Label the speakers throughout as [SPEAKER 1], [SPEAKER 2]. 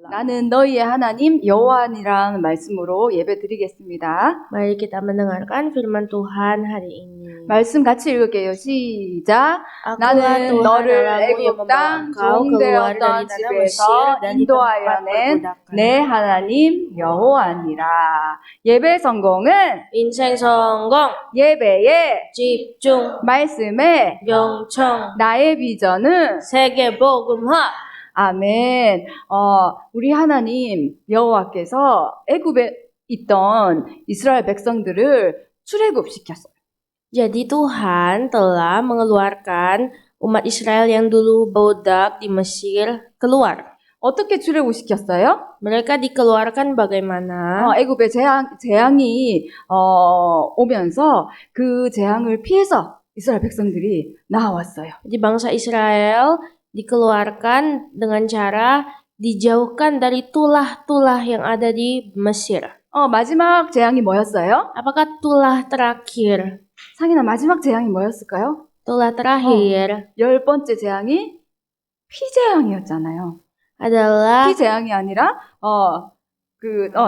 [SPEAKER 1] 나는 너희의 하나님 여호와니라는 말씀으로 예배 드리겠습니다.
[SPEAKER 2] Mari kita mendengarkan firman Tuhan hari ini.
[SPEAKER 1] 말씀 같이 읽을게요. 시작.
[SPEAKER 2] Akulah
[SPEAKER 1] 나는
[SPEAKER 2] Tuhan
[SPEAKER 1] 너를
[SPEAKER 2] Allahmu yang
[SPEAKER 1] 애굽
[SPEAKER 2] membawa
[SPEAKER 1] 땅
[SPEAKER 2] engkau keluar
[SPEAKER 1] 종되었던
[SPEAKER 2] dari tanah
[SPEAKER 1] 집에서
[SPEAKER 2] Mesir dan di
[SPEAKER 1] 인도하여
[SPEAKER 2] tempat
[SPEAKER 1] 낸
[SPEAKER 2] perbudakan.
[SPEAKER 1] 내 하나님 여호와니라. 예배 성공은
[SPEAKER 2] Ginseng songgong,
[SPEAKER 1] 예배에
[SPEAKER 2] 집중,
[SPEAKER 1] 말씀에
[SPEAKER 2] 경청,
[SPEAKER 1] 나의 비전은
[SPEAKER 2] 세계 복음화.
[SPEAKER 1] 아멘. 우리 하나님 여호와께서 애굽에 있던 이스라엘 백성들을 출애굽시켰어요.
[SPEAKER 2] Jadi Tuhan telah mengeluarkan umat Israel yang dulu budak di Mesir keluar.
[SPEAKER 1] 어떻게 출애굽시켰어요?
[SPEAKER 2] Mereka dikeluarkan bagaimana?
[SPEAKER 1] 애굽에 재앙이 오면서 그 재앙을 피해서 이스라엘 백성들이 나왔어요.
[SPEAKER 2] Jadi bangsa Israel dikeluarkan dengan cara dijauhkan dari tulah-tulah yang ada di Mesir.
[SPEAKER 1] 마지막 재앙이 뭐였어요?
[SPEAKER 2] Apakah tulah terakhir?
[SPEAKER 1] 상인아, 마지막 재앙이 뭐였을까요?
[SPEAKER 2] Tulah terakhir
[SPEAKER 1] 10번째 재앙이 피재앙이었잖아요.
[SPEAKER 2] adalah
[SPEAKER 1] 피재앙이 아니라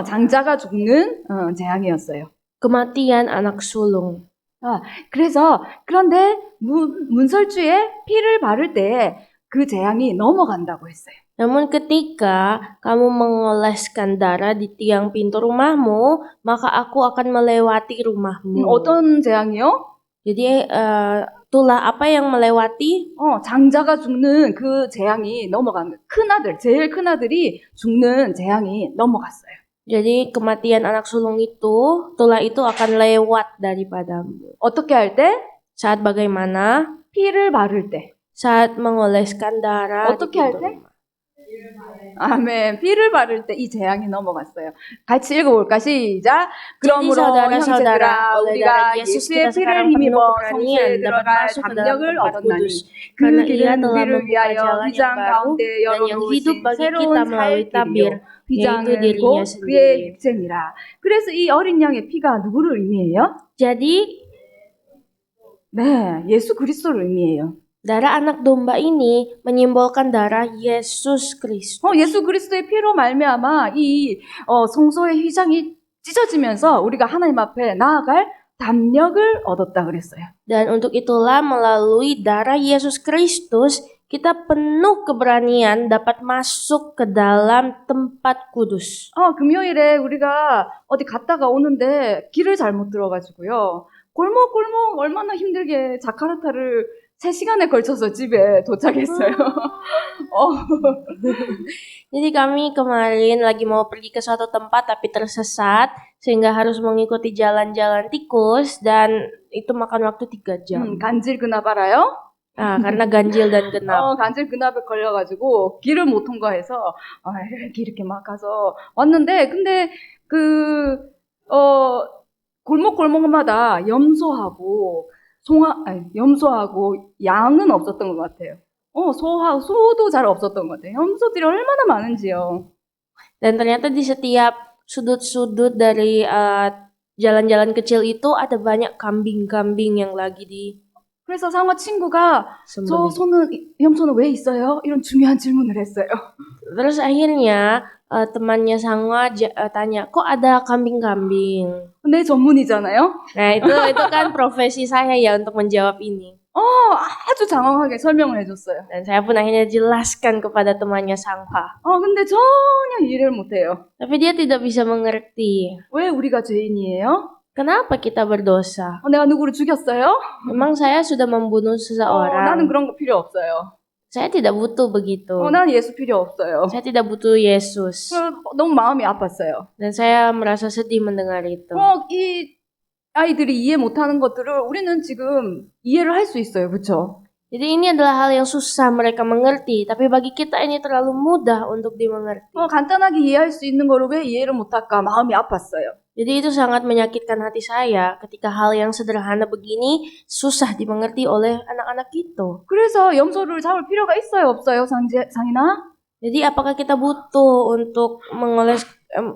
[SPEAKER 1] 장자가 죽는 재앙이었어요.
[SPEAKER 2] kematian anak sulung.
[SPEAKER 1] 그런데 문설주에 피를 바를 때 그 재앙이 넘어간다고 했어요.
[SPEAKER 2] Namun ketika kamu mengoleskan darah di tiang pintu rumahmu, maka aku akan melewati rumahmu.
[SPEAKER 1] 어떤 재앙이요?
[SPEAKER 2] Jadi tulah apa yang melewati?
[SPEAKER 1] 장자가 죽는 그 재앙이 넘어간 큰아들, 제일 큰아들이 죽는 재앙이 넘어갔어요.
[SPEAKER 2] Jadi kematian anak sulung itu, tulah itu akan lewat daripadamu.
[SPEAKER 1] 어떻게 할 때?
[SPEAKER 2] Saat bagaimana?
[SPEAKER 1] 피를 바를 때.
[SPEAKER 2] Saat mengoleskan darah.
[SPEAKER 1] 어떻게 할 때? 아멘. 피를 바를 때 이 재앙이 넘어갔어요. 같이 읽어볼까? 시작. 그러므로 형제들아, 우리가 예수의 피를 힘입어 성소에 들어갈 담력을 얻었나니 그 길은 우리를 위하여 휘장 가운데 열어놓으신 새로운 살 길이요 휘장은 곧 그의 육체니라. 그래서 이 어린 양의 피가 누구를 의미해요?
[SPEAKER 2] Jadi
[SPEAKER 1] 네, 예수 그리스도를 의미해요.
[SPEAKER 2] darah anak domba ini menyimbolkan darah Yesus Kristus.
[SPEAKER 1] 예수 그리스도의 피로 말미암아 이 성소의 휘장이 찢어지면서 우리가 하나님 앞에 나아갈 담력을 얻었다 그랬어요.
[SPEAKER 2] Dan untuk itulah melalui darah Yesus Kristus kita penuh keberanian dapat masuk ke dalam tempat kudus.
[SPEAKER 1] 금요일에 우리가 어디 갔다가 오는데 길을 잘못 들어가지고요. 골목 얼마나 힘들게 자카르타를 3시간에 걸쳐서 집에 도착했어요.
[SPEAKER 2] Jadi kami kemarin lagi mau pergi ke suatu tempat tapi tersesat sehingga harus mengikuti jalan-jalan tikus dan itu makan waktu 3 jam.
[SPEAKER 1] 간질 근압 알아요?
[SPEAKER 2] Karena ganjil dan genap.
[SPEAKER 1] 간질 근압에 걸려가지고 길을 못 통과해서 이렇게 막 가서 왔는데 근데 골목골목마다 염소하고 양은 없었던 것 같아요. 소도 잘 없었던 것 같아요. 염소들이 얼마나 많은지요.
[SPEAKER 2] Dan ternyata di setiap sudut-sudut dari jalan-jalan kecil itu ada banyak kambing-kambing yang lagi di.
[SPEAKER 1] 그래서 상어 친구가 염소는 왜 있어요? 이런 중요한 질문을 했어요.
[SPEAKER 2] Terus akhirnya temannya Sangwa tanya, kok ada kambing-kambing?
[SPEAKER 1] 내 전문이잖아요.
[SPEAKER 2] Nah itu kan profesi saya ya untuk menjawab ini.
[SPEAKER 1] 아주 장황하게 설명을 해줬어요.
[SPEAKER 2] Dan saya pun akhirnya jelaskan kepada temannya Sangha.
[SPEAKER 1] 근데 전혀 이해를 못해요.
[SPEAKER 2] Tapi dia tidak bisa mengerti.
[SPEAKER 1] 왜 우리가 죄인이에요?
[SPEAKER 2] Kenapa kita berdosa?
[SPEAKER 1] 내가 누구를 죽였어요?
[SPEAKER 2] Memang saya sudah membunuh seseorang.
[SPEAKER 1] 나는 그런 거 필요 없어요.
[SPEAKER 2] Saya tidak butuh begitu.
[SPEAKER 1] 나는 예수 필요 없어요.
[SPEAKER 2] Saya tidak butuh Yesus.
[SPEAKER 1] 너무 마음이 아팠어요.
[SPEAKER 2] Dan saya merasa sedih mendengar itu.
[SPEAKER 1] 이 아이들이 이해 못하는 것들을 우리는 지금 이해를 할 수 있어요, 그렇죠?
[SPEAKER 2] Jadi ini adalah hal yang susah mereka mengerti, tapi bagi kita ini terlalu mudah untuk dimengerti.
[SPEAKER 1] 간단하게 이해할 수 있는 거를 왜 이해를 못할까 마음이 아팠어요.
[SPEAKER 2] Jadi itu sangat menyakitkan hati saya ketika hal yang sederhana begini susah dimengerti oleh anak-anak itu.
[SPEAKER 1] 그래서 염소를 잡을 필요가 있어요, 없어요, 상인아?
[SPEAKER 2] Jadi apakah kita butuh untuk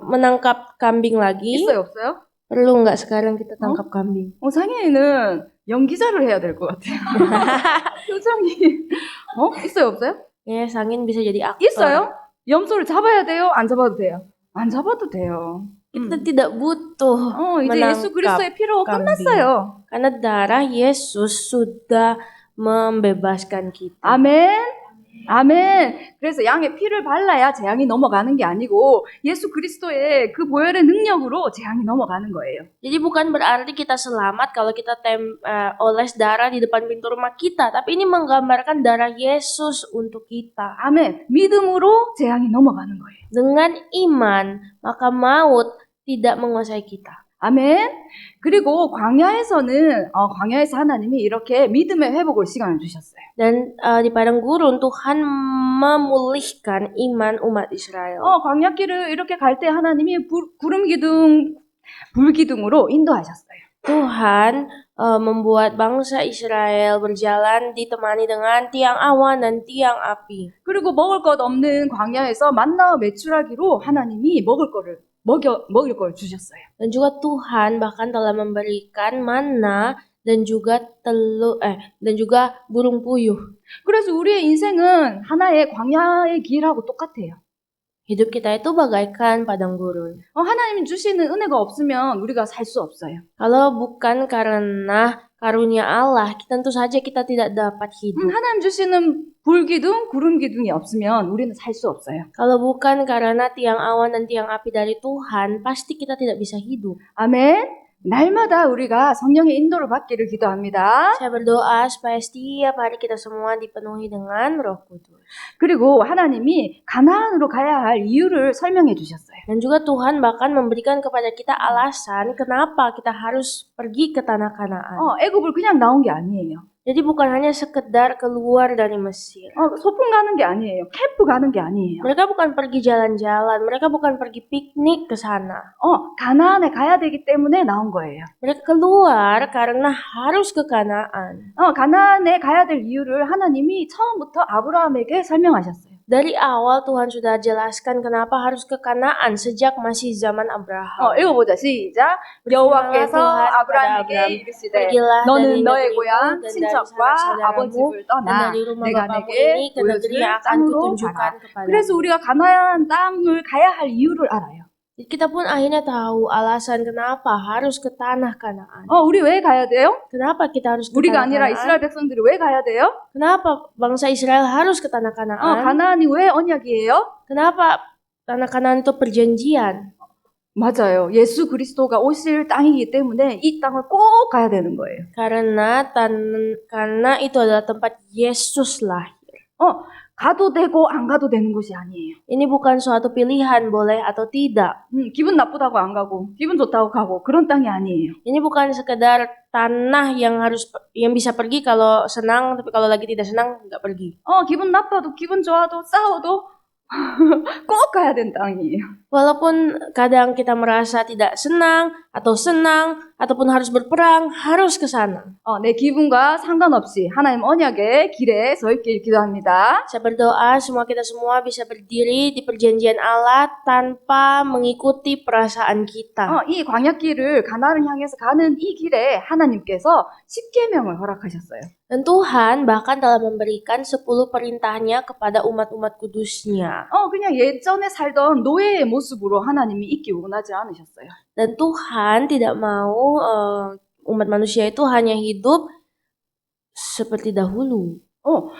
[SPEAKER 2] menangkap kambing lagi?
[SPEAKER 1] 있어요, 없어요?
[SPEAKER 2] Perlu nggak sekarang kita tangkap kambing?
[SPEAKER 1] 상인이는 연기자를 해야 될 것 같아요. 표정이 있어요, 없어요?
[SPEAKER 2] Ya, Sangin bisa jadi aktor.
[SPEAKER 1] 있어요? 염소를 잡아야 돼요? 안 잡아도 돼요? 안 잡아도 돼요.
[SPEAKER 2] Kita tidak butuh
[SPEAKER 1] 이제 예수
[SPEAKER 2] menangkap
[SPEAKER 1] 그리스도의 피로
[SPEAKER 2] kambing.
[SPEAKER 1] 끝났어요.
[SPEAKER 2] Karena darah Yesus sudah membebaskan kita.
[SPEAKER 1] 아멘. 아멘. 그래서 양의 피를 발라야 재앙이 넘어가는 게 아니고 예수 그리스도의 그 보혈의 능력으로 재앙이 넘어가는 거예요.
[SPEAKER 2] Jadi bukan berarti kita selamat kalau kita oles darah di depan pintu rumah kita, tapi ini menggambarkan darah Yesus untuk kita.
[SPEAKER 1] 아멘. 믿음으로 재앙이 넘어가는 거예요.
[SPEAKER 2] Dengan iman, maka maut tidak menguasai kita.
[SPEAKER 1] 아멘. 그리고 광야에서 하나님이 이렇게 믿음의 회복을 시간을 주셨어요.
[SPEAKER 2] Dan di padang gurun Tuhan memulihkan iman umat Israel.
[SPEAKER 1] 광야길을 이렇게 갈 때 하나님이 불기둥으로 인도하셨어요.
[SPEAKER 2] Tuhan membuat bangsa Israel berjalan ditemani dengan tiang awan dan tiang api.
[SPEAKER 1] 그리고 먹을 것 없는 광야에서 만나와 메추라기로 하나님이 먹을 걸 주셨어요.
[SPEAKER 2] Dan juga Tuhan bahkan telah memberikan manna dan juga dan juga burung puyuh.
[SPEAKER 1] 그래서 우리의 인생은 하나의 광야의 길하고 똑같아요.
[SPEAKER 2] Hidup kita itu bagaikan padang gurun.
[SPEAKER 1] 하나님이 주시는 은혜가 없으면 우리가 살 수 없어요.
[SPEAKER 2] Kalau bukan karena karunia Allah, tentu saja kita tidak dapat hidup.
[SPEAKER 1] 하나님 주시는 불기둥, 구름 기둥이 없으면 우리는 살 수 없어요.
[SPEAKER 2] Kalau bukan karena tiang awan dan tiang api dari Tuhan, pasti kita tidak bisa hidup.
[SPEAKER 1] 아멘. 날마다 우리가 성령의 인도를 받기를 기도합니다.
[SPEAKER 2] Saya berdoa supaya setiap hari kita semua dipenuhi dengan Roh Kudus.
[SPEAKER 1] 그리고 하나님이 가나안으로 가야 할 이유를 설명해 주셨어요.
[SPEAKER 2] Dan juga Tuhan bahkan memberikan kepada kita alasan kenapa kita harus pergi ke tanah Kanaan.
[SPEAKER 1] 애굽을 그냥 나온 게 아니에요.
[SPEAKER 2] Jadi bukan hanya sekedar keluar dari Mesir.
[SPEAKER 1] 소풍 가는 게 아니에요. 캠프 가는 게 아니에요.
[SPEAKER 2] Mereka bukan pergi jalan-jalan, mereka bukan pergi piknik ke sana.
[SPEAKER 1] 가나안에 가야 되기 때문에 나온 거예요.
[SPEAKER 2] Mereka keluar karena harus ke Kanaan.
[SPEAKER 1] 가나안에 가야 될 이유를 하나님이 처음부터 아브라함에게 설명하셨어요.
[SPEAKER 2] Dari awal Tuhan sudah jelaskan kenapa harus ke Kanaan sejak masih zaman Abraham.
[SPEAKER 1] 읽어보자. 시작. 여호와께서 아브라함에게 이르시되 너는 너의 고향 친척과 아버 집을 떠나 내가 내게 보여줄 땅으로 가라. 그래서 우리가 가나안 땅을 가야 할 이유를 알아요.
[SPEAKER 2] Kita pun akhirnya tahu alasan kenapa harus ke tanah Kanaan.
[SPEAKER 1] 우리 왜 가야 돼요?
[SPEAKER 2] Kenapa kita harus ke
[SPEAKER 1] 우리가
[SPEAKER 2] tanah
[SPEAKER 1] 아니라
[SPEAKER 2] Kanaan?
[SPEAKER 1] 이스라엘 백성들이 왜 가야 돼요?
[SPEAKER 2] Kenapa bangsa Israel harus ke tanah Kanaan?
[SPEAKER 1] 가나안이 왜 언약이에요?
[SPEAKER 2] Kenapa tanah Kanaan itu perjanjian?
[SPEAKER 1] 맞아요. 예수 그리스도가 오실 땅이기 때문에 이 땅을 꼭 가야 되는 거예요.
[SPEAKER 2] Karena itu adalah tempat Yesus lahir.
[SPEAKER 1] 가도 되고 안 가도 되는 곳이 아니에요.
[SPEAKER 2] Ini bukan suatu pilihan boleh atau tidak.
[SPEAKER 1] 기분 나쁘다고 안 가고 기분 좋다고 가고 그런 땅이 아니에요.
[SPEAKER 2] Ini bukan sekedar tanah yang bisa pergi kalau senang, tapi kalau lagi tidak senang nggak pergi.
[SPEAKER 1] 기분 나빠도 기분 좋아도 싸워도 꼭 가야 되는 땅이에요.
[SPEAKER 2] Walaupun kadang kita merasa tidak senang ataupun harus berperang, harus ke sana.
[SPEAKER 1] 내 기분과 상관없이 하나님 언약의 길에 서 있길 기도합니다.
[SPEAKER 2] Saya berdoa kita semua bisa berdiri di perjanjian Allah tanpa mengikuti perasaan kita.
[SPEAKER 1] 이 광야길을 가나안을 향해서 가는 이 길에 하나님께서 10계명을 허락하셨어요.
[SPEAKER 2] Dan Tuhan bahkan telah memberikan 10 perintahnya kepada umat-umat kudusnya.
[SPEAKER 1] 그냥 예전에 살던 노예의 모습으로 하나님이 있기 원하지 않으셨어요.
[SPEAKER 2] Dan Tuhan tidak mau umat manusia itu hanya hidup seperti dahulu.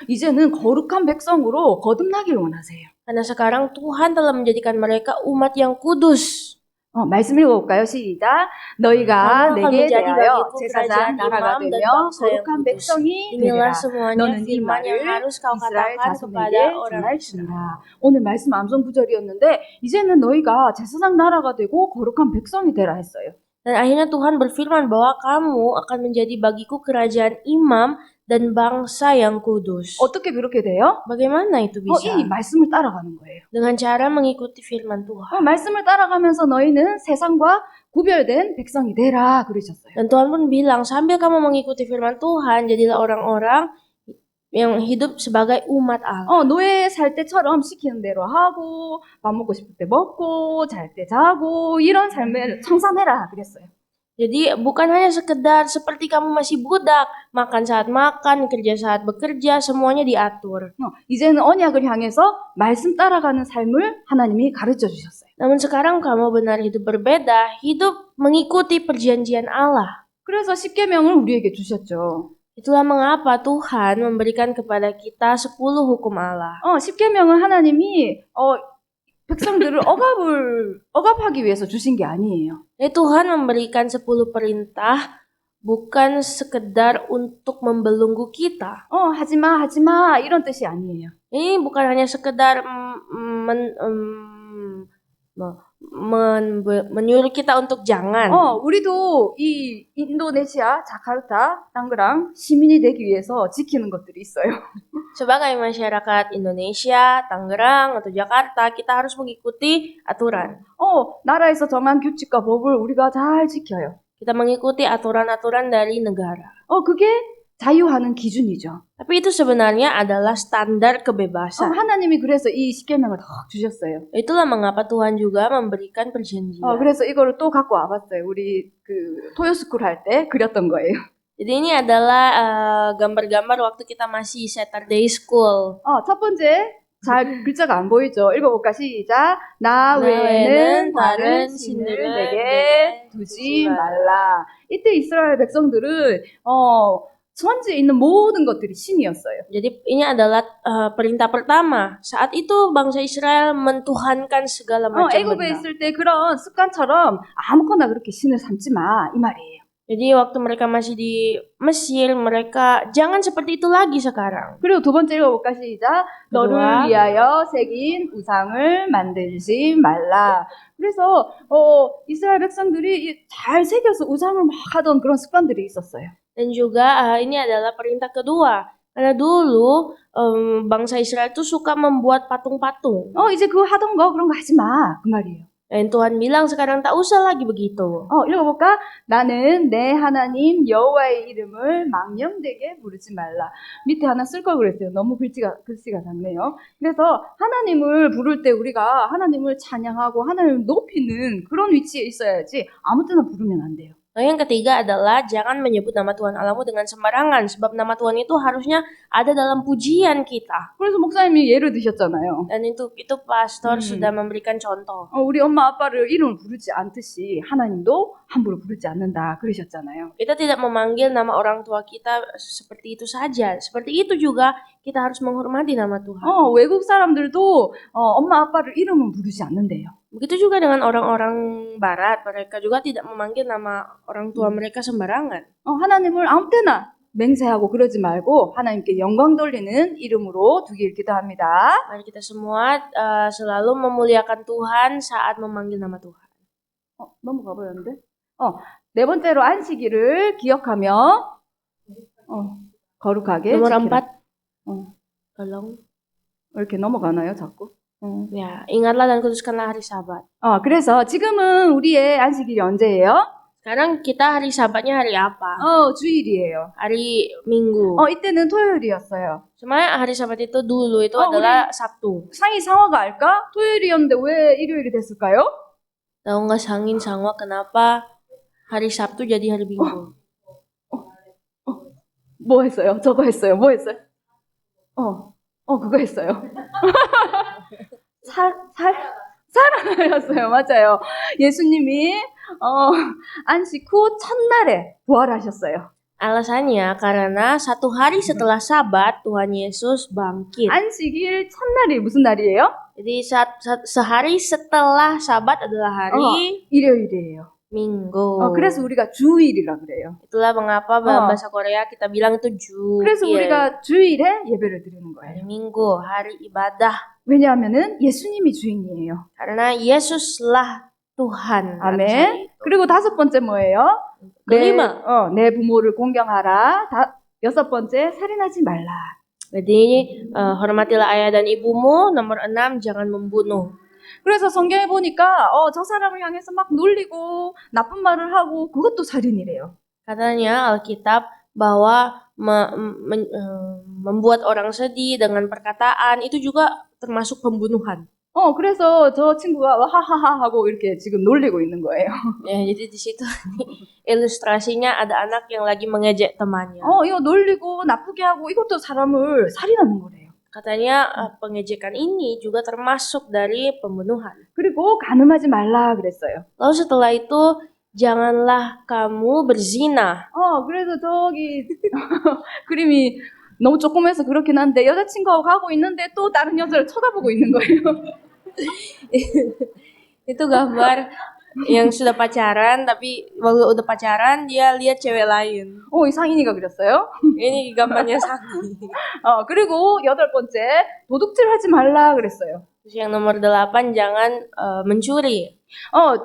[SPEAKER 1] 이제는 거룩한 백성으로 거듭나길 원하세요.
[SPEAKER 2] Karena sekarang Tuhan telah menjadikan mereka umat yang kudus.
[SPEAKER 1] 말씀 읽어볼까요? 시작. 너희가 내게 대하여 제사장 나라가 되며 거룩한 백성이 되리라. 너는 이 말을 이스라엘 자손에게 전할지니라. 오늘 말씀 암송 구절이었는데 이제는 너희가 제사장 나라가 되고 거룩한 백성이 되라 했어요.
[SPEAKER 2] Dan akhirnya Tuhan berfirman bahwa kamu akan menjadi bagiku kerajaan imam dan bangsa yang kudus.
[SPEAKER 1] 어떻게 그렇게 돼요?
[SPEAKER 2] Bagaimana itu bisa?
[SPEAKER 1] 이 말씀을 따라가는 거예요.
[SPEAKER 2] Dengan cara mengikuti firman Tuhan.
[SPEAKER 1] 말씀을 따라가면서 너희는 세상과 구별된 백성이 되라 그러셨어요.
[SPEAKER 2] Dan Tuhan pun bilang, sambil kamu mengikuti firman Tuhan, jadilah orang-orang yang hidup sebagai umat Allah.
[SPEAKER 1] 노예 살 때처럼 시키는 대로 하고 밥 먹고 싶을 때 먹고 잘 때 자고 이런 삶을 청산해라 그랬어요.
[SPEAKER 2] Jadi bukan hanya sekedar seperti kamu masih budak, makan saat makan, kerja saat bekerja, semuanya diatur.
[SPEAKER 1] 이제는 언약을 향해서 말씀 따라가는 삶을 하나님이 가르쳐 주셨어요.
[SPEAKER 2] Namun sekarang kamu benar hidup berbeda, hidup mengikuti perjanjian Allah.
[SPEAKER 1] 그래서 십계명을 우리에게 주셨죠.
[SPEAKER 2] Itulah mengapa Tuhan memberikan kepada kita 10 hukum Allah.
[SPEAKER 1] 십계명은 하나님이 백성들을 억압하기 위해서 주신 게 아니에요.
[SPEAKER 2] Tuhan memberikan 10 perintah bukan sekedar untuk membelenggu kita.
[SPEAKER 1] 하지마 이런 뜻이 아니에요.
[SPEAKER 2] Ini bukan hanya sekedar menyuruh kita untuk jangan.
[SPEAKER 1] 우리도 이 인도네시아 자카르타 땅그랑 시민이 되기 위해서 지키는 것들이 있어요.
[SPEAKER 2] Sebagai masyarakat Indonesia, Tangerang atau Jakarta, kita harus mengikuti aturan.
[SPEAKER 1] 나라에서 정한 규칙과 법을 우리가 잘 지켜요.
[SPEAKER 2] Kita mengikuti aturan-aturan dari negara.
[SPEAKER 1] 그게 자유하는 기준이죠.
[SPEAKER 2] Tapi itu sebenarnya adalah standar kebebasan.
[SPEAKER 1] 하나님이 그래서 이 십계명을 딱 주셨어요.
[SPEAKER 2] Itulah mengapa Tuhan juga memberikan perjanjian.
[SPEAKER 1] 그래서 이거를 또 갖고 와봤어요. 우리 토요스쿨 할 때 그렸던 거예요.
[SPEAKER 2] Jadi ini adalah gambar-gambar waktu kita masih Saturday School.
[SPEAKER 1] 첫 번째, 잘 글자가 안 보이죠? 읽어볼까? 시작. 나 외에는 다른 신을 내게 두지 말라. 이때 이스라엘 백성들은 천지에 있는 모든 것들이 신이었어요.
[SPEAKER 2] Jadi ini adalah perintah pertama. Saat itu bangsa Israel mentuhankan segala macam
[SPEAKER 1] 애굽에
[SPEAKER 2] benda.
[SPEAKER 1] 있을 때 그런 습관처럼 아무거나 그렇게 신을 삼지 마. 이 말이에요.
[SPEAKER 2] Jadi waktu mereka masih di Mesir, mereka jangan seperti itu lagi sekarang.
[SPEAKER 1] 그리고 두 번째 읽어볼까? 시작. 너를
[SPEAKER 2] kedua,
[SPEAKER 1] 위하여 새긴 우상을 만들지 말라. 그래서 이스라엘 백성들이 잘 새겨서 우상을 막 하던 그런 습관들이 있었어요.
[SPEAKER 2] Dan juga ini adalah perintah kedua. Karena dulu bangsa Israel itu suka membuat patung-patung.
[SPEAKER 1] 이제 그거 하던 거 그런 거 하지 마. 그 말이에요.
[SPEAKER 2] Dan Tuhan bilang sekarang tak usah lagi begitu.
[SPEAKER 1] 읽어볼까? 나는 내 하나님 여호와의 이름을 망령되게 부르지 말라. 밑에 하나 쓸 걸 그랬어요. 너무 글씨가 작네요. 그래서 하나님을 부를 때 우리가 하나님을 찬양하고 하나님을 높이는 그런 위치에 있어야지 아무 때나 부르면 안 돼요.
[SPEAKER 2] Nah, yang ketiga adalah jangan menyebut nama Tuhan Allahmu dengan sembarangan, sebab nama Tuhan itu harusnya ada dalam pujian kita.
[SPEAKER 1] 그래서 목사님이 예를 드셨잖아요.
[SPEAKER 2] Dan itu pastor sudah memberikan contoh.
[SPEAKER 1] 우리 엄마 아빠를 이름을 부르지 않듯이 하나님도 함부로 부르지 않는다 그러셨잖아요.
[SPEAKER 2] Kita tidak memanggil nama orang tua kita seperti itu saja. Seperti itu juga kita harus menghormati nama Tuhan.
[SPEAKER 1] 외국 사람들도 엄마 아빠를 이름은 부르지 않는데요.
[SPEAKER 2] Begitu juga dengan orang-orang barat, mereka juga tidak memanggil nama orang tua mereka sembarangan.
[SPEAKER 1] 하나님을 아무 때나 맹세하고 그러지 말고 하나님께 영광 돌리는 이름으로 두길 기도합니다.
[SPEAKER 2] Mari kita semua selalu memuliakan Tuhan saat memanggil nama Tuhan.
[SPEAKER 1] 넘어가 버렸는데? 네 번째로 안식일을 기억하며 거룩하게
[SPEAKER 2] Nomor
[SPEAKER 1] 지키라.
[SPEAKER 2] 4. Tolong.
[SPEAKER 1] 왜 이렇게 넘어가나요, 자꾸?
[SPEAKER 2] Ya, ingatlah dan kuduskanlah hari Sabat.
[SPEAKER 1] 그래서 지금은 우리의 안식일이 언제예요?
[SPEAKER 2] Sekarang kita hari Sabatnya hari apa?
[SPEAKER 1] 주일이에요.
[SPEAKER 2] Hari Minggu.
[SPEAKER 1] 이때는 토요일이었어요.
[SPEAKER 2] Sebenarnya hari Sabat itu dulu itu adalah Sabtu.
[SPEAKER 1] 상이 상어가 알까? 토요일이었는데 왜 일요일이 됐을까요?
[SPEAKER 2] Tahu nggak Sangin Sangwa kenapa hari Sabtu jadi hari Minggu?
[SPEAKER 1] 뭐 했어요? 저거 했어요. 뭐 했어요? 그거 했어요. 살아나셨어요. 맞아요. 예수님이 안식 후 첫날에 부활하셨어요.
[SPEAKER 2] Alasannya karena satu hari setelah Sabat Tuhan Yesus bangkit.
[SPEAKER 1] 안식일 첫날이 무슨 날이에요?
[SPEAKER 2] Jadi sehari setelah Sabat adalah hari
[SPEAKER 1] 일요일이에요.
[SPEAKER 2] Minggu.
[SPEAKER 1] 그래서 우리가 주일이라 그래요.
[SPEAKER 2] Itulah mengapa dalam bahasa Korea kita bilang itu Juil.
[SPEAKER 1] 그래서 우리가 주일에 예배를 드리는
[SPEAKER 2] Hari
[SPEAKER 1] 거예요.
[SPEAKER 2] Minggu, hari ibadah.
[SPEAKER 1] 왜냐하면은 예수님이 주인이에요.
[SPEAKER 2] Karena Yesuslah Tuhan.
[SPEAKER 1] 아멘. 그리고 다섯 번째 뭐예요? 내 부모를 공경하라. 여섯 번째 살인하지 말라.
[SPEAKER 2] Jadi hormatilah ayah dan ibumu. Nomor 6, jangan membunuh.
[SPEAKER 1] 그래서 성경에 보니까 저 사람을 향해서 막 놀리고 나쁜 말을 하고 그것도 살인이래요.
[SPEAKER 2] Katanya Alkitab bahwa membuat orang sedih dengan perkataan itu juga termasuk pembunuhan.
[SPEAKER 1] 그래서 저 친구가 하하하 하고 이렇게 지금 놀리고 있는 거예요.
[SPEAKER 2] Ya, jadi di situ ilustrasinya ada anak yang lagi mengejek temannya.
[SPEAKER 1] 이거 놀리고 나쁘게 하고 이것도 사람을 살인하는 거래요.
[SPEAKER 2] Katanya pengejekan ini juga termasuk dari pembunuhan.
[SPEAKER 1] 그리고 가늠하지 말라 그랬어요.
[SPEAKER 2] Lalu setelah itu, janganlah kamu berzina.
[SPEAKER 1] 그래서 저기 그림이 너무 조그매서 그렇긴 한데 여자친구하고 가고 있는데 또 다른 여자를 쳐다보고 있는 거예요.
[SPEAKER 2] Itu gambar yang sudah pacaran, tapi waktu udah pacaran dia lihat cewek lain.
[SPEAKER 1] 이 상인이가 그렸어요.
[SPEAKER 2] Ini gambarnya Sangi.
[SPEAKER 1] 그리고 8번째 도둑질 하지 말라 그랬어요.
[SPEAKER 2] Terus yang nomor 8, jangan mencuri.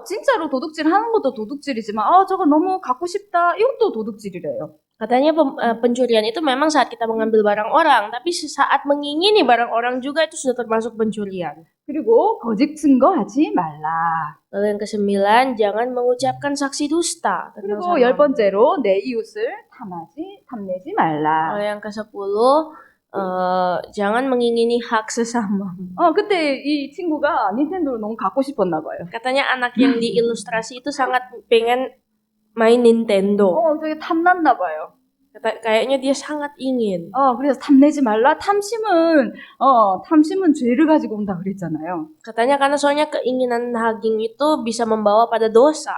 [SPEAKER 1] 진짜로 도둑질 하는 것도 도둑질이지만 저거 너무 갖고 싶다 이것도 도둑질이래요.
[SPEAKER 2] Katanya pencurian itu memang saat kita mengambil barang orang, tapi sesaat mengingini barang orang juga itu sudah termasuk pencurian.
[SPEAKER 1] 그리고 거짓 증거하지 말라.
[SPEAKER 2] Lalu yang ke-9, jangan mengucapkan saksi dusta.
[SPEAKER 1] 그리고 10번째로 내 이웃을 탐내지 말라.
[SPEAKER 2] Lalu yang ke-10, jangan mengingini hak sesama.
[SPEAKER 1] 그때 이 친구가 닌텐도를 너무 갖고 싶었나 봐요.
[SPEAKER 2] Katanya anak yang diilustrasi itu sangat pengen main Nintendo.
[SPEAKER 1] 되게 탐났나 봐요.
[SPEAKER 2] Kayaknya dia sangat ingin.
[SPEAKER 1] 그래서 탐내지 말라. 탐심은 죄를 가지고 온다 그랬잖아요.
[SPEAKER 2] Katanya karena soalnya keinginan daging itu bisa membawa pada dosa.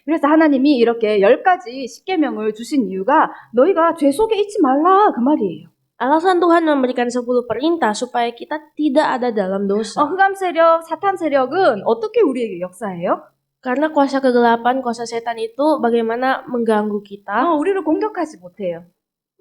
[SPEAKER 1] 그래서 하나님이 이렇게 10가지 십계명을 주신 이유가 너희가 죄 속에 있지 말라 그 말이에요.
[SPEAKER 2] Alasan Tuhan memberikan 10 perintah supaya kita tidak ada dalam dosa.
[SPEAKER 1] 흑암 세력, 사탄 세력은 어떻게 우리에게 역사해요?
[SPEAKER 2] Karena kuasa kegelapan, kuasa setan itu bagaimana mengganggu kita.
[SPEAKER 1] 우리를 공격하지 못해요.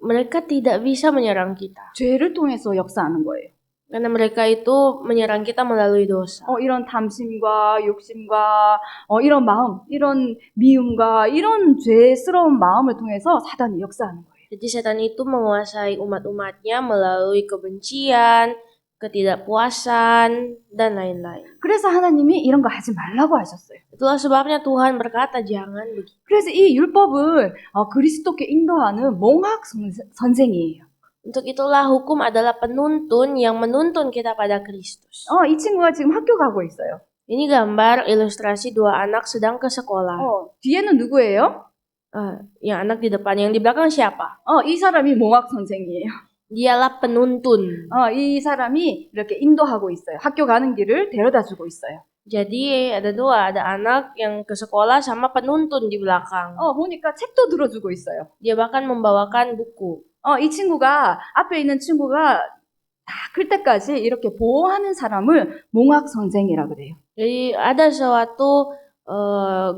[SPEAKER 2] Mereka tidak bisa menyerang kita.
[SPEAKER 1] 죄를 통해서 역사하는 거예요.
[SPEAKER 2] Karena mereka itu menyerang kita melalui dosa.
[SPEAKER 1] 이런 탐심과 욕심과 이런 마음, 이런 미움과 이런 죄스러운 마음을 통해서 사단이 역사하는 거예요.
[SPEAKER 2] Jadi setan itu menguasai umat-umatnya melalui kebencian, ketidakpuasan, dan lain-lain.
[SPEAKER 1] 그래서 하나님이 이런 거 하지 말라고 하셨어요.
[SPEAKER 2] Itulah sebabnya Tuhan berkata jangan begitu.
[SPEAKER 1] 그래서 이 율법은 그리스도께 인도하는 몽학 선생이에요.
[SPEAKER 2] Untuk itulah hukum adalah penuntun yang menuntun kita pada Kristus.
[SPEAKER 1] 이 친구가 지금 학교 가고 있어요.
[SPEAKER 2] Ini gambar ilustrasi dua anak sedang ke sekolah.
[SPEAKER 1] 뒤에는 누구예요?
[SPEAKER 2] Yang anak di depan, yang di belakang siapa?
[SPEAKER 1] 이 사람이 몽학 선생이에요.
[SPEAKER 2] Dialah penuntun.
[SPEAKER 1] 이 사람이 이렇게 인도하고 있어요. 학교 가는 길을 데려다주고 있어요.
[SPEAKER 2] Jadi ada dua, ada anak yang ke sekolah sama penuntun di belakang.
[SPEAKER 1] 보니까 책도 들어주고 있어요.
[SPEAKER 2] Dia bahkan membawakan buku.
[SPEAKER 1] 이 친구가 앞에 있는 친구가 다 클 때까지 이렇게 보호하는 사람을 몽학 선생이라 그래요.
[SPEAKER 2] Jadi ada suatu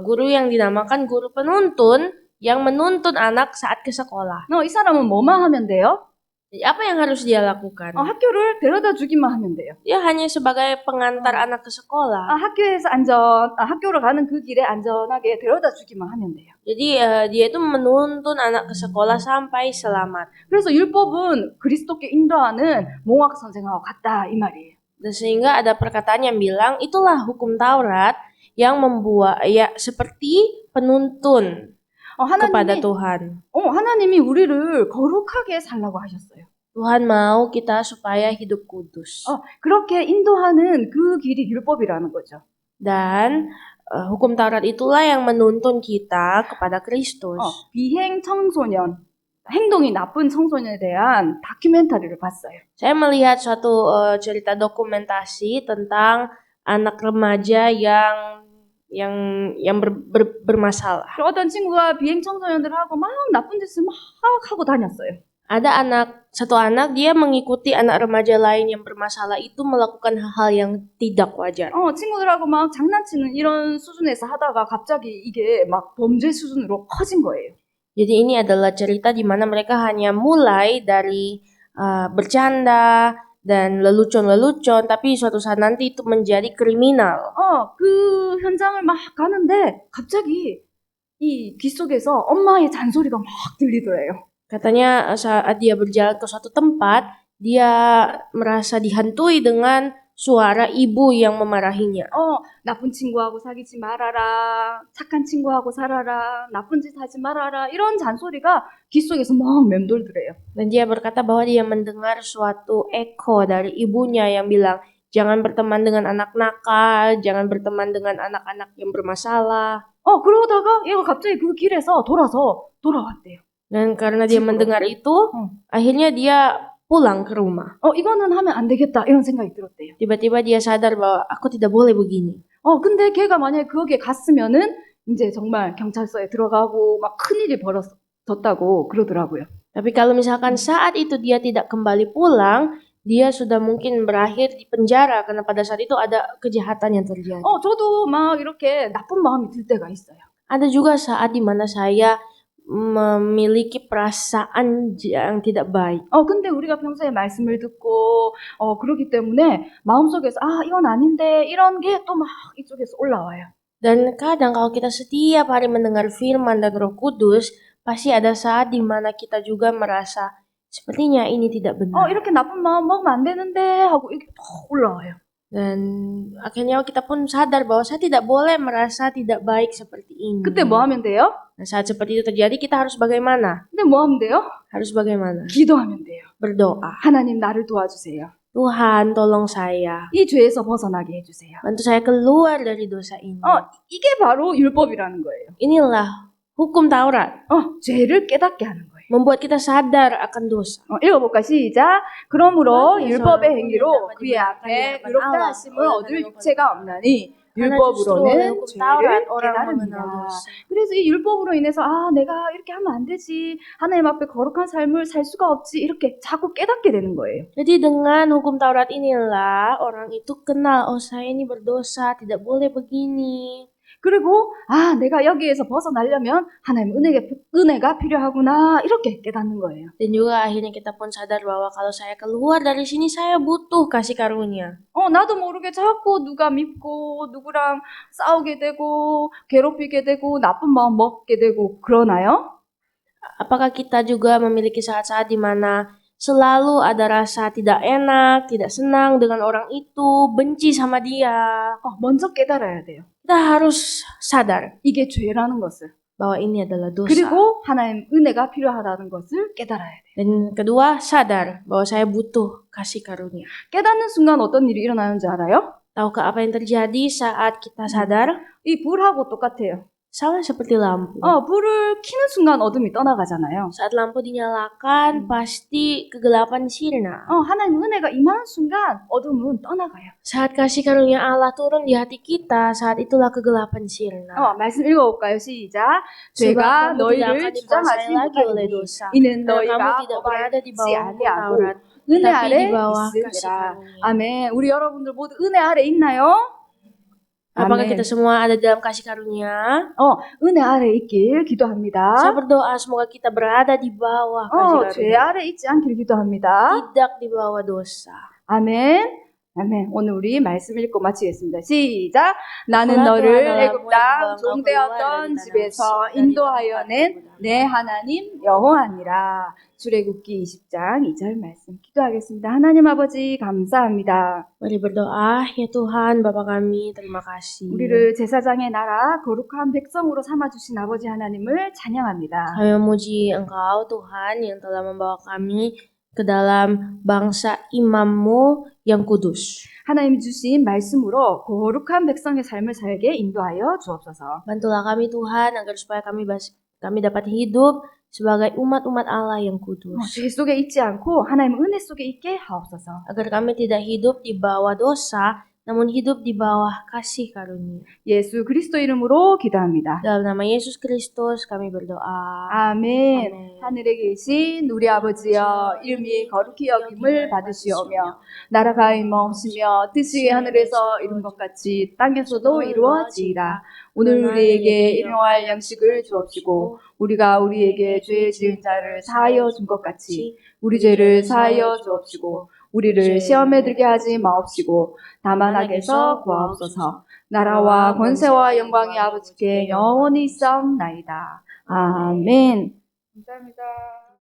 [SPEAKER 2] guru yang dinamakan guru penuntun yang menuntun anak saat ke sekolah.
[SPEAKER 1] 이 사람은 뭐만 하면 돼요?
[SPEAKER 2] Jadi apa yang harus dia lakukan?
[SPEAKER 1] 학교를 데려다 주기만 하면 돼요.
[SPEAKER 2] Dia hanya sebagai pengantar anak ke sekolah.
[SPEAKER 1] 학교에서 학교로 가는 그 길에 안전하게 데려다 주기만 하면 돼요.
[SPEAKER 2] Jadi dia itu menuntun anak ke sekolah sampai selamat.
[SPEAKER 1] 그래서 율법은 그리스도께 인도하는 몽학 선생하고 같다 이 말이에요.
[SPEAKER 2] Dan sehingga ada perkataan yang bilang itulah hukum Taurat yang membuat seperti penuntun kepada Tuhan.
[SPEAKER 1] 하나님이 우리를 거룩하게 살라고 하셨어요.
[SPEAKER 2] Tuhan mau kita supaya hidup kudus.
[SPEAKER 1] 그렇게 인도하는 그 길이 율법이라는 거죠.
[SPEAKER 2] Dan hukum Taurat itulah yang menuntun kita kepada Kristus.
[SPEAKER 1] 비행 청소년, 행동이 나쁜 청소년에 대한 다큐멘터리를 봤어요.
[SPEAKER 2] Saya melihat suatu cerita dokumentasi tentang anak remaja yang bermasalah.
[SPEAKER 1] 어떤 친구가 비행 청소년들하고 막 나쁜 짓을 막 하고 다녔어요.
[SPEAKER 2] Ada satu anak dia mengikuti anak remaja lain yang bermasalah itu melakukan hal-hal yang tidak wajar.
[SPEAKER 1] 친구들하고 막 장난치는 이런 수준에서 하다가 갑자기 이게 막 범죄 수준으로 커진 거예요.
[SPEAKER 2] Jadi ini adalah cerita di mana mereka hanya mulai dari bercanda dan lelucon, tapi suatu saat nanti itu menjadi kriminal.
[SPEAKER 1] 그 현장을 막 가는데 갑자기 이 귀 속에서 엄마의 잔소리가 막 들리더래요.
[SPEAKER 2] Katanya saat dia berjalan ke suatu tempat, dia merasa dihantui dengan suara ibu yang memarahinya.
[SPEAKER 1] 나쁜 친구하고 사귀지 말아라. 착한 친구하고 살아라. 나쁜 짓 하지 말아라. 이런 잔소리가 귀 속에서 막 맴돌더래요.
[SPEAKER 2] Dan dia berkata bahwa dia mendengar suatu eko dari ibunya yang bilang, jangan berteman dengan anak nakal, jangan berteman dengan anak-anak yang bermasalah.
[SPEAKER 1] 그러다가 얘가 갑자기 그 길에서 돌아왔대요.
[SPEAKER 2] Dan karena dia
[SPEAKER 1] 집으로.
[SPEAKER 2] mendengar itu,
[SPEAKER 1] 응.
[SPEAKER 2] akhirnya dia pulang ke rumah.
[SPEAKER 1] 이거는 하면 안 되겠다 이런 생각이 들었대요.
[SPEAKER 2] Tiba-tiba dia sadar bahwa aku tidak boleh begini.
[SPEAKER 1] 근데 걔가 만약에 거기에 갔으면은 이제 정말 경찰서에 들어가고 막 큰일이 벌어졌다고 그러더라고요.
[SPEAKER 2] Tapi kalau misalkan saat itu dia tidak kembali pulang, dia sudah mungkin berakhir di penjara karena pada saat itu ada kejahatan yang terjadi.
[SPEAKER 1] 저도 막 이렇게 나쁜 마음이 들 때가 있어요.
[SPEAKER 2] Ada juga saat di mana saya memiliki perasaan yang tidak baik.
[SPEAKER 1] 근데 우리가 평소에 말씀을 듣고 그러기 때문에 마음속에서 이건 아닌데 이런 게 또 막 이쪽에서 올라와요.
[SPEAKER 2] Dan kadang kalau kita setiap hari mendengar firman dan Roh Kudus, pasti ada saat di mana kita juga merasa sepertinya ini tidak benar.
[SPEAKER 1] 이렇게 나쁜 마음 먹으면 안 되는데 하고 이게 또 올라와요.
[SPEAKER 2] Dan akhirnya kita pun sadar bahwa saya tidak boleh merasa tidak baik seperti ini.
[SPEAKER 1] 그때 뭐 하면 돼요?
[SPEAKER 2] Nah, saat seperti itu terjadi, kita harus bagaimana?
[SPEAKER 1] 근데 뭐 하면 돼요?
[SPEAKER 2] Harus bagaimana?
[SPEAKER 1] 기도하면 돼요.
[SPEAKER 2] Berdoa.
[SPEAKER 1] 하나님 나를 도와주세요.
[SPEAKER 2] Tuhan, tolong saya.
[SPEAKER 1] 이 죄에서 벗어나게 해주세요.
[SPEAKER 2] Bantu saya keluar dari dosa ini.
[SPEAKER 1] 이게 바로 율법이라는 거예요.
[SPEAKER 2] Inilah hukum Taurat.
[SPEAKER 1] 죄를 깨닫게 하는 거예요.
[SPEAKER 2] Membuat kita sadar akan dosa.
[SPEAKER 1] 읽어볼까? 시작. 그러므로
[SPEAKER 2] 그래서
[SPEAKER 1] 율법의 행위로
[SPEAKER 2] 우리는
[SPEAKER 1] 그의 앞에
[SPEAKER 2] 다만
[SPEAKER 1] 의롭다
[SPEAKER 2] 알아.
[SPEAKER 1] 하심을 얻을 육체가 없나니
[SPEAKER 2] Karena justru oleh
[SPEAKER 1] 율법으로는
[SPEAKER 2] hukum
[SPEAKER 1] 죄를
[SPEAKER 2] Taurat orang mengenal
[SPEAKER 1] 깨달습니다.
[SPEAKER 2] dosa.
[SPEAKER 1] 그래서 이 율법으로 인해서 내가 이렇게 하면 안 되지. 하나님 앞에 거룩한 삶을 살 수가 없지. 이렇게 자꾸 깨닫게 되는 거예요.
[SPEAKER 2] Jadi dengan hukum Taurat inilah orang itu kenal, oh saya ini berdosa, tidak boleh begini.
[SPEAKER 1] 그리고 내가 여기에서 벗어나려면 하나님 은혜가 필요하구나. 이렇게 깨닫는 거예요.
[SPEAKER 2] Dan juga akhirnya kita pun sadar bahwa kalau saya keluar dari sini saya butuh kasih karunia.
[SPEAKER 1] 나도 모르게 자꾸 누가 밉고 누구랑 싸우게 되고 괴롭히게 되고 나쁜 마음 먹게 되고 그러나요?
[SPEAKER 2] Apakah kita juga memiliki saat-saat di mana selalu ada rasa tidak enak, tidak senang dengan orang itu, benci sama dia?
[SPEAKER 1] 먼저 깨달아야 돼요.
[SPEAKER 2] Kita harus sadar
[SPEAKER 1] 이게 죄라는 것을.
[SPEAKER 2] bahwa ini adalah dosa.
[SPEAKER 1] 그리고 하나님 은혜가 필요하다는 것을 깨달아야 돼요.
[SPEAKER 2] Dan kedua, sadar bahwa saya butuh kasih karunia.
[SPEAKER 1] 깨닫는 순간 어떤 일이 일어나는지 알아요?
[SPEAKER 2] Tahukah apa yang terjadi saat kita sadar?
[SPEAKER 1] 이 불하고 똑같아요.
[SPEAKER 2] Sama seperti lampu.
[SPEAKER 1] 불을 켜는 순간 어둠이 떠나가잖아요.
[SPEAKER 2] Saat lampu dinyalakan, pasti kegelapan sirna.
[SPEAKER 1] 하나님 은혜가 임하는 순간 어둠은 떠나가요.
[SPEAKER 2] Saat kasih karunia Allah turun di hati kita, saat itulah kegelapan sirna.
[SPEAKER 1] 말씀 읽어볼까요? 시작. 죄가 너희를 주장하지 못하니 이는 너희가 법을 아니하고 은혜 아래 있으리라. 아멘. 우리 여러분들 모두 은혜 아래 있나요?
[SPEAKER 2] Apakah kita semua ada dalam kasih karunia?
[SPEAKER 1] 은혜 아래 있길 기도합니다.
[SPEAKER 2] Saya berdoa semoga kita berada di bawah kasih
[SPEAKER 1] 죄
[SPEAKER 2] karunia.
[SPEAKER 1] 아래 있지 않길 기도합니다.
[SPEAKER 2] Tidak di bawah dosa.
[SPEAKER 1] 아멘. 아멘. 오늘 우리 말씀 읽고 마치겠습니다. 시작. 나는
[SPEAKER 2] 그러나
[SPEAKER 1] 너를
[SPEAKER 2] 또한
[SPEAKER 1] 애굽 땅
[SPEAKER 2] 너와
[SPEAKER 1] 종되었던
[SPEAKER 2] 너와
[SPEAKER 1] 집에서
[SPEAKER 2] 너와
[SPEAKER 1] 인도하여
[SPEAKER 2] 너와
[SPEAKER 1] 낸 내 하나님 여호와니라. 출애굽기 20장 2절 말씀 기도하겠습니다. 하나님 아버지 감사합니다.
[SPEAKER 2] Mari berdoa, ya Tuhan, Bapa kami, terima kasih.
[SPEAKER 1] 우리를 제사장의 나라 거룩한 백성으로 삼아 주신 아버지 하나님을 찬양합니다.
[SPEAKER 2] Kami memuji Engkau, Tuhan, yang telah membawa kami ke dalam bangsa imam-Mu yang kudus.
[SPEAKER 1] 하나님이 주신 말씀으로 거룩한 백성의 삶을 살게 인도하여 주옵소서.
[SPEAKER 2] Bantulah kami, Tuhan, agar supaya kami dapat hidup sebagai umat-umat Allah yang kudus.
[SPEAKER 1] 죄 속에 있지 않고 하나님 은혜 속에 있게 하옵소서.
[SPEAKER 2] Agar kami tidak hidup di bawah dosa, namun hidup di bawah kasih karunia.
[SPEAKER 1] 예수 그리스도 이름으로 기도합니다.
[SPEAKER 2] Dalam nama Yesus Kristus kami berdoa.
[SPEAKER 1] 아멘.
[SPEAKER 2] 아멘.
[SPEAKER 1] 하늘에 계신 우리 아버지여 이름이 거룩히 여김을 받으시오며 나라가 임하옵시며 뜻이 하늘에서 이룬 것 같이 땅에서도 이루어지이다. 오늘 우리에게 일용할 양식을 주옵시고 우리가 우리에게 죄 지은 자를 사하여 준 것 같이 우리 죄를 사하여 주옵시고 우리를 시험에 들게 하지 마옵시고 다만 악에서 구하옵소서. 나라와 권세와 영광이 아버지께 영원히 있사옵나이다. 아멘. 감사합니다.